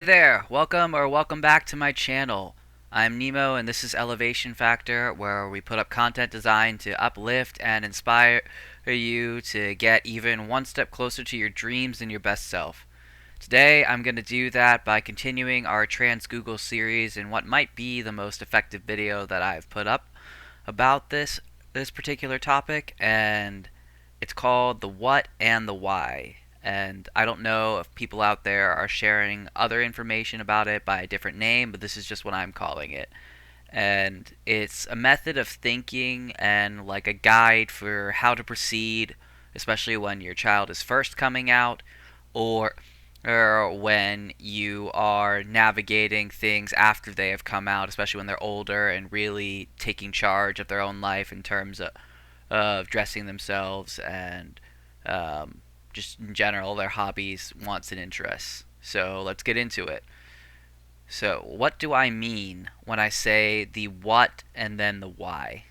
there, welcome back to my channel. I'm Nemo and this is Elevation Factor, where we put up content designed to uplift and inspire you to get even one step closer to your dreams and your best self. Today I'm going to do that by continuing our TransGoogle series in what might be the most effective video that I've put up about this particular topic, and it's called the what and the why. And I don't know if people out there are sharing other information about it by a different name, but this is just what I'm calling it. And it's a method of thinking and like a guide for how to proceed, especially when your child is first coming out, or when you are navigating things after they have come out, especially when they're older and really taking charge of their own life in terms of dressing themselves and just in general their hobbies, wants, and interests. So let's get into it. So, what do I mean when I say the what and then the why?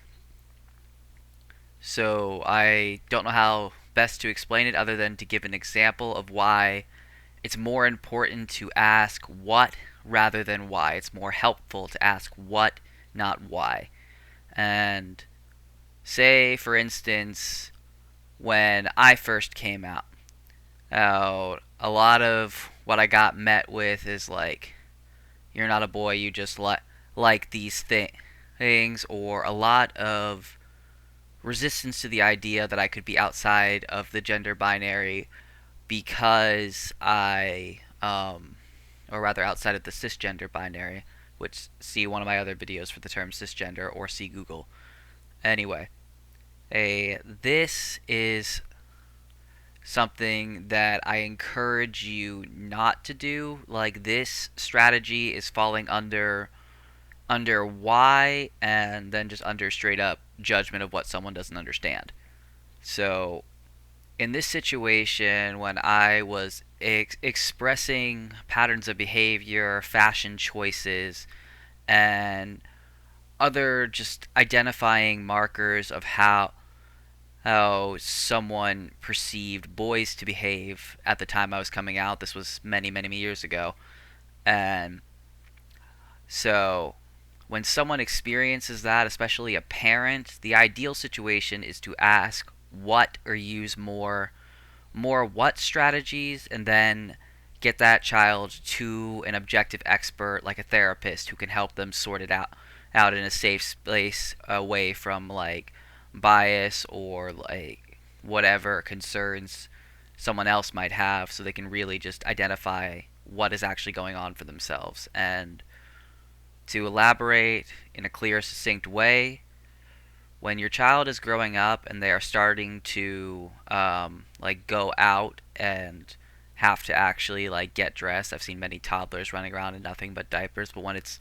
So, I don't know how best to explain it other than to give an example of why it's more important to ask what rather than why. It's more helpful to ask what, not why. And say, for instance, when I first came out, a lot of what I got met with is like, you're not a boy, you just like these things, or a lot of resistance to the idea that I could be outside of the gender binary because or rather outside of the cisgender binary, which see one of my other videos for the term cisgender, or see Google. Anyway, this is something that I encourage you not to do. Like, this strategy is falling under why, and then just under straight up judgment of what someone doesn't understand. So in this situation, when I was expressing patterns of behavior, fashion choices, and other just identifying markers of how someone perceived boys to behave at the time I was coming out. This was many, many years ago. And so when someone experiences that, especially a parent, the ideal situation is to ask what, or use more what strategies, and then get that child to an objective expert like a therapist who can help them sort it out in a safe space, away from like bias or like whatever concerns someone else might have, so they can really just identify what is actually going on for themselves. And to elaborate in a clear, succinct way, when your child is growing up and they are starting to like go out and have to actually like get dressed, I've seen many toddlers running around in nothing but diapers, but when it's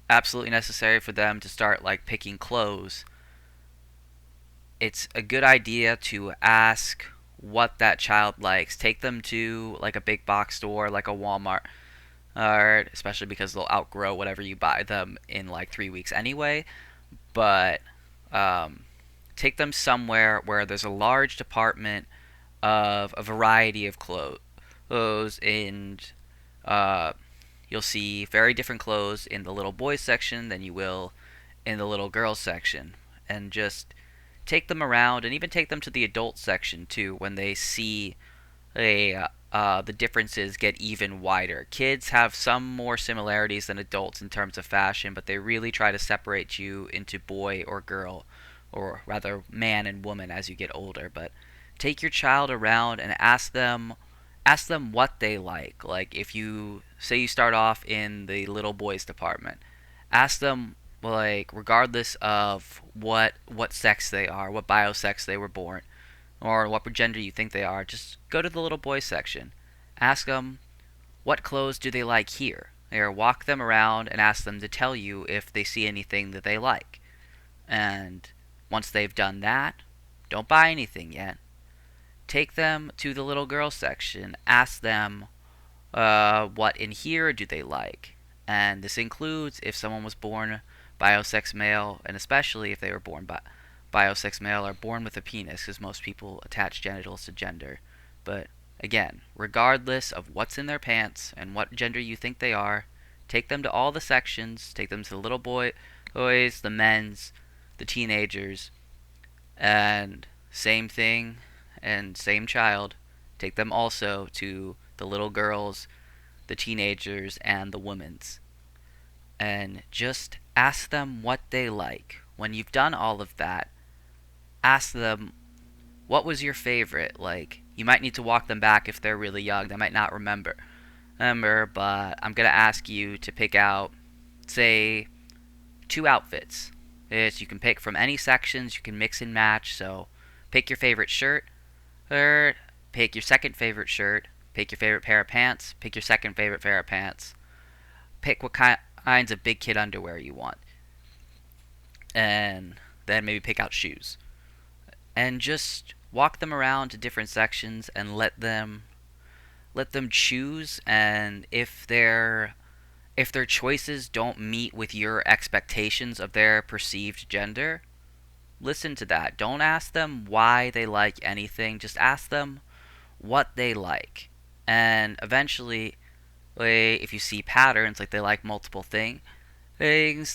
absolutely necessary for them to start like picking clothes, it's a good idea to ask what that child likes. Take them to like a big box store like a Walmart, especially because they'll outgrow whatever you buy them in like 3 weeks anyway. But take them somewhere where there's a large department of a variety of clothes, and you'll see very different clothes in the little boys section than you will in the little girls section. And just take them around, and even take them to the adult section too, when they see the differences get even wider. Kids have some more similarities than adults in terms of fashion, but they really try to separate you into boy or girl, or rather man and woman, as you get older. But take your child around and ask them what they like. Like, if you say you start off in the little boys department, ask them, like, regardless of what sex they are, what biosex they were born, or what gender you think they are, just go to the little boys section. Ask them, what clothes do they like here? Or walk them around and ask them to tell you if they see anything that they like. And once they've done that, don't buy anything yet. Take them to the little girl section. Ask them, what in here do they like? And this includes if someone was born biosex male, and especially if they were born biosex male or born with a penis, because most people attach genitals to gender. But Again, regardless of what's in their pants and what gender you think they are, take them to all the sections, take them to the little boys, the men's, the teenagers, and same thing and same child, take them also to the little girls, the teenagers, and the women's. And just ask them what they like. When you've done all of that, ask them what was your favorite. Like, you might need to walk them back if they're really young. They might not remember, but I'm gonna ask you to pick out, say, two outfits. You can pick from any sections. You can mix and match. So, pick your favorite shirt, or pick your second favorite shirt. Pick your favorite pair of pants. Pick your second favorite pair of pants. Pick what kinds of big kid underwear you want, and then maybe pick out shoes. And just walk them around to different sections and let them choose. And if their choices don't meet with your expectations of their perceived gender, listen to that. Don't ask them why they like anything. Just ask them what they like. And eventually, if you see patterns, like they like multiple things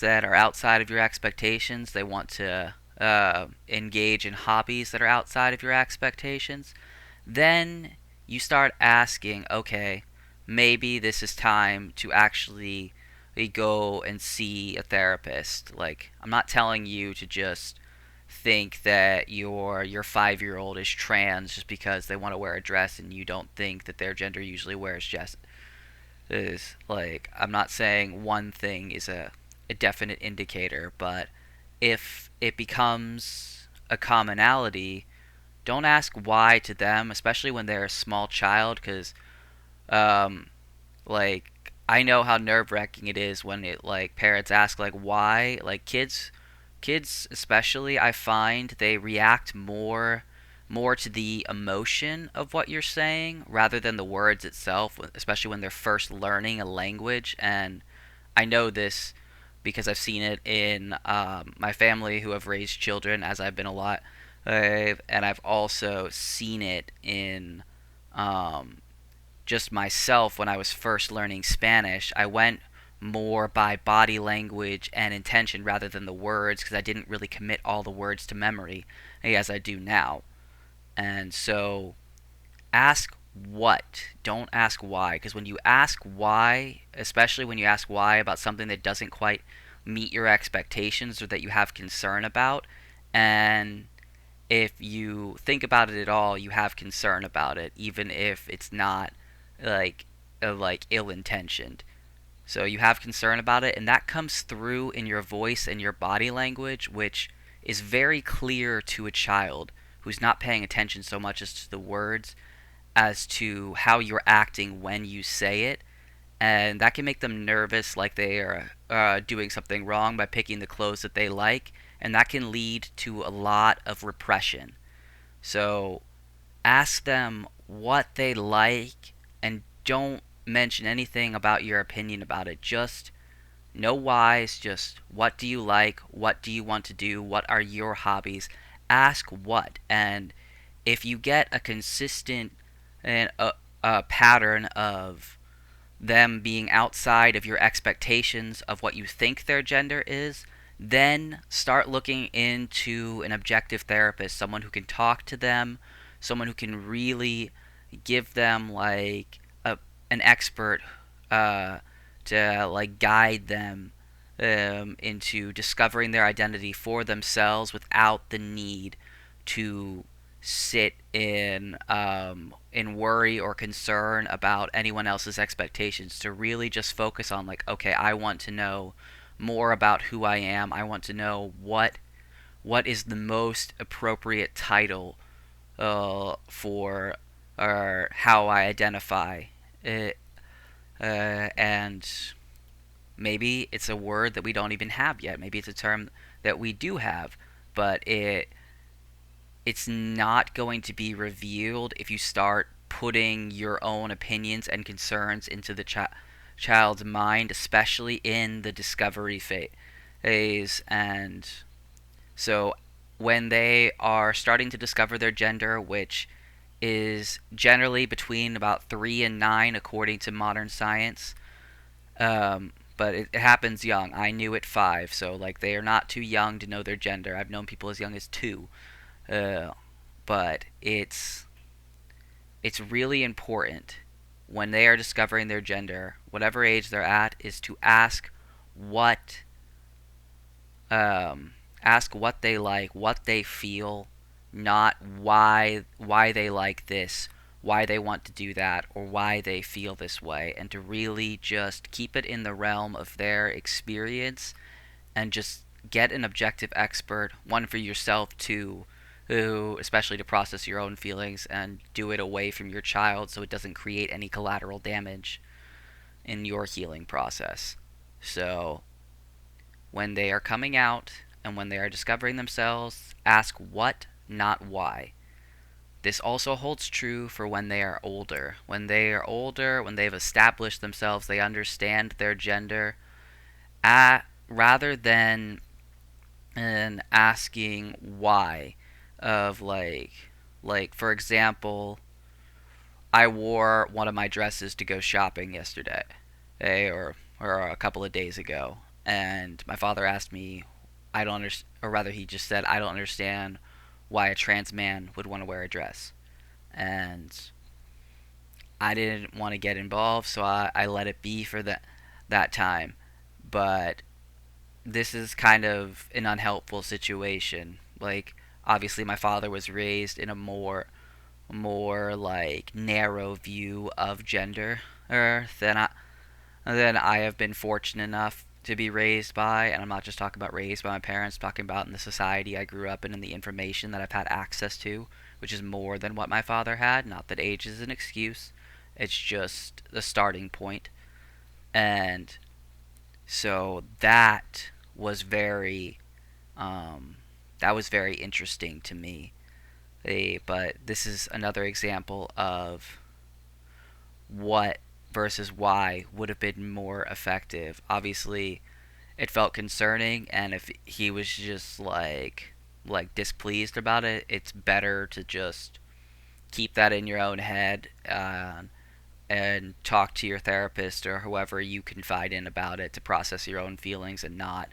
that are outside of your expectations, they want to engage in hobbies that are outside of your expectations, then you start asking, okay, maybe this is time to actually go and see a therapist. Like, I'm not telling you to just think that your 5-year-old is trans just because they want to wear a dress and you don't think that their gender usually wears dress. Is like, I'm not saying one thing is a definite indicator, but if it becomes a commonality, don't ask why to them, especially when they're a small child, because um, like, I know how nerve wracking it is when it like parents ask like why. Like, kids especially, I find they react more to the emotion of what you're saying rather than the words itself, especially when they're first learning a language. And I know this because I've seen it in my family who have raised children, as I've been a lot, and I've also seen it in um, just myself when I was first learning Spanish. I went more by body language and intention rather than the words because I didn't really commit all the words to memory as I do now. And so ask what, don't ask why. Because when you ask why, especially when you ask why about something that doesn't quite meet your expectations or that you have concern about, and if you think about it at all, you have concern about it, even if it's not like like ill intentioned. So you have concern about it, and that comes through in your voice and your body language, which is very clear to a child who's not paying attention so much as to the words as to how you're acting when you say it. And that can make them nervous, like they are doing something wrong by picking the clothes that they like, and that can lead to a lot of repression. So ask them what they like, and don't mention anything about your opinion about it. Just no whys, just what do you like, what do you want to do, what are your hobbies. Ask what. And if you get a consistent and a pattern of them being outside of your expectations of what you think their gender is, then start looking into an objective therapist, someone who can talk to them, someone who can really give them like an expert to like guide them into discovering their identity for themselves without the need to sit in worry or concern about anyone else's expectations, to really just focus on like, okay, I want to know more about who I am. I want to know what is the most appropriate title for or how I identify it, and maybe it's a word that we don't even have yet. Maybe it's a term that we do have, but it's not going to be revealed if you start putting your own opinions and concerns into the child's mind, especially in the discovery phase. And so when they are starting to discover their gender, which is generally between about 3 and 9, according to modern science. But it happens young. I knew at 5, so like they are not too young to know their gender. I've known people as young as 2. Uh, but it's really important when they are discovering their gender, whatever age they're at, is to what ask what they like, what they feel, not why they like this, why they want to do that, or why they feel this way, and to really just keep it in the realm of their experience and just get an objective expert, one for yourself too, who especially to process your own feelings and do it away from your child so it doesn't create any collateral damage in your healing process. So when they are coming out and when they are discovering themselves, ask what, not why. This also holds true for when they are older. When they are older, when they've established themselves, they understand their gender, rather than asking why of like for example, I wore one of my dresses to go shopping yesterday, or a couple of days ago, and my father asked me, I don't understand, or rather, he just said, I don't understand why a trans man would want to wear a dress, and I didn't want to get involved, so I let it be for that time. But this is kind of an unhelpful situation. Like, obviously, my father was raised in a more like narrow view of gender than I have been fortunate enough to be raised by. And I'm not just talking about raised by my parents, I'm talking about in the society I grew up in and the information that I've had access to, which is more than what my father had. Not that age is an excuse, it's just the starting point. And so was very um, that was very interesting to me. But this is another example of what versus why would have been more effective. Obviously, it felt concerning, and if he was just like displeased about it, it's better to just keep that in your own head, and talk to your therapist or whoever you confide in about it to process your own feelings, and not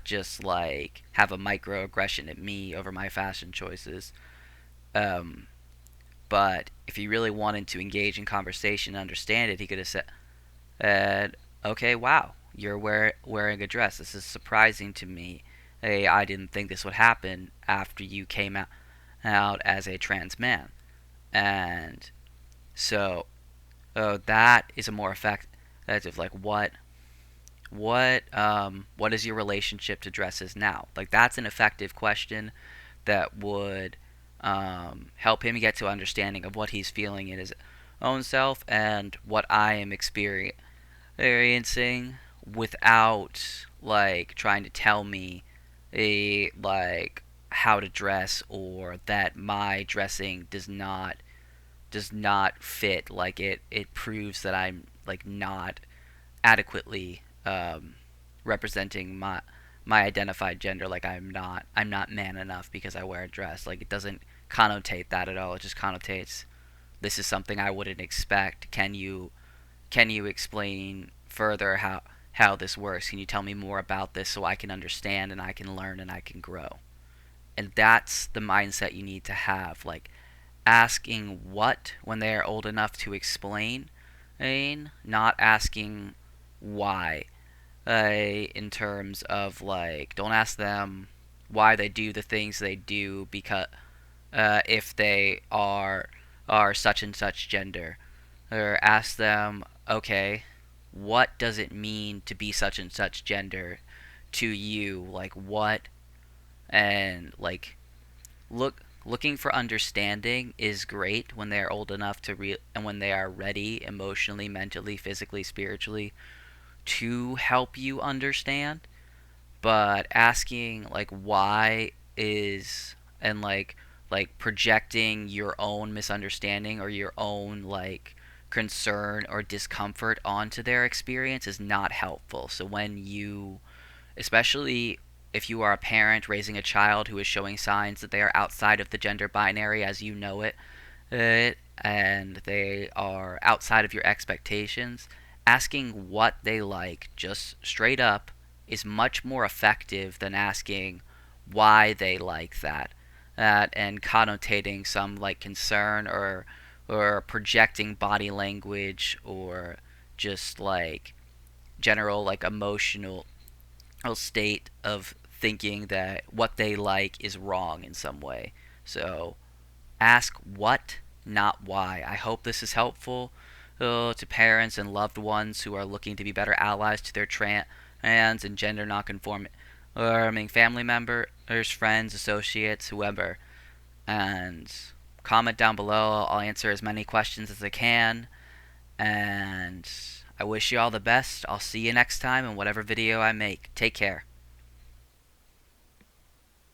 just like have a microaggression at me over my fashion choices. Um, but if he really wanted to engage in conversation and understand it, he could have said, "Okay, wow, you're wearing a dress. This is surprising to me. Hey, I didn't think this would happen after you came out as a trans man." And so that is a more effective, like what is your relationship to dresses now? Like that's an effective question that would help him get to understanding of what he's feeling in his own self and what I am experiencing, without like trying to tell me like how to dress, or that my dressing does not fit. Like it proves that I'm like not adequately representing my identified gender. Like I'm not man enough because I wear a dress. Like it doesn't connotate that at all. It just connotates this is something I wouldn't expect. Can you explain further how this works? Can you tell me more about this so I can understand and I can learn and I can grow? And that's the mindset you need to have. Like asking what when they are old enough to explain, not asking why. In terms of like, don't ask them why they do the things they do because if they are such and such gender, or ask them, okay, what does it mean to be such and such gender to you? Like what, and like looking for understanding is great when they're old enough and when they are ready emotionally, mentally, physically, spiritually to help you understand. But asking like why is, and like projecting your own misunderstanding or your own like concern or discomfort onto their experience is not helpful. So when you, especially if you are a parent raising a child who is showing signs that they are outside of the gender binary as you know it, and they are outside of your expectations, asking what they like just straight up is much more effective than asking why they like that and connotating some like concern or projecting body language or just like general like emotional state of thinking that what they like is wrong in some way. So ask what, not why. I hope this is helpful to parents and loved ones who are looking to be better allies to their trans and gender nonconforming family members, friends, associates, whoever. And comment down below. I'll answer as many questions as I can. And I wish you all the best. I'll see you next time in whatever video I make. Take care.